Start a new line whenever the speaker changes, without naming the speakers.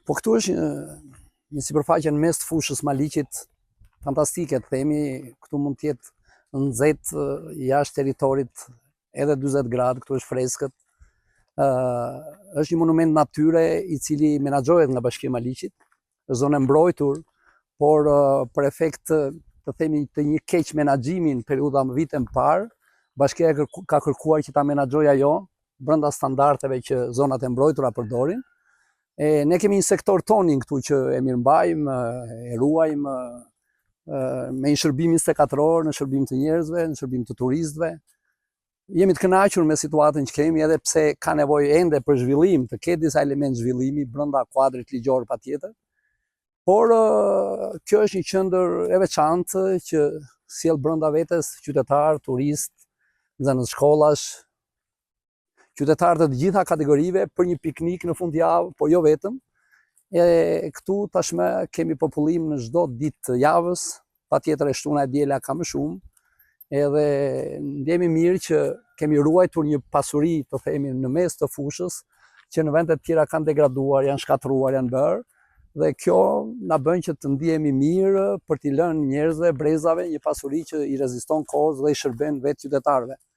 Po këtu është një sipërfaqe në mes të fushës Maliqit fantastike, të themi, këtu mund të jetë nxehtë jashtë territorit edhe 40 gradë, këtu është freskët. Është një monument natyre i cili menaxhohet nga Bashkia e Maliqit, është zonë e mbrojtur, por për efekt të themi të një keq menaxhimi në periudha më vite më parë, Bashkia ka kërkuar që ta menaxhojë ajo brenda standardeve që zonat e mbrojtura përdorin. Ne kemi një sektor tonin këtu që e mirëmbajmë, e ruajmë me një shërbim 24 orë, në shërbim të njerëzve, në shërbim të turistëve. Jemi të kënaqur me situatën që kemi, edhe pse ka nevojë ende për zhvillim, të ketë disa element zhvillimi brenda kuadrit ligjor patjetër. Por kjo është një qendër e veçantë që sjell brenda vetes qytetar, turist, nxënës shkollash, qytetarë të gjitha kategorive për një piknik në fundjavë, por jo vetëm. Këtu tashmë kemi popullim në çdo ditë të javës, patjetër e shtuna e diela ka më shumë. Edhe ndjemi mirë që kemi ruajtur një pasuri, të themi, në mes të fushës, që në vende të tjera kanë degraduar, janë shkatruar, janë bërë, dhe kjo na bën që të ndihemi mirë për t'i lënë njerëzve, brezave, një pasuri që i reziston kohës dhe i shërben vetë qytetarëve.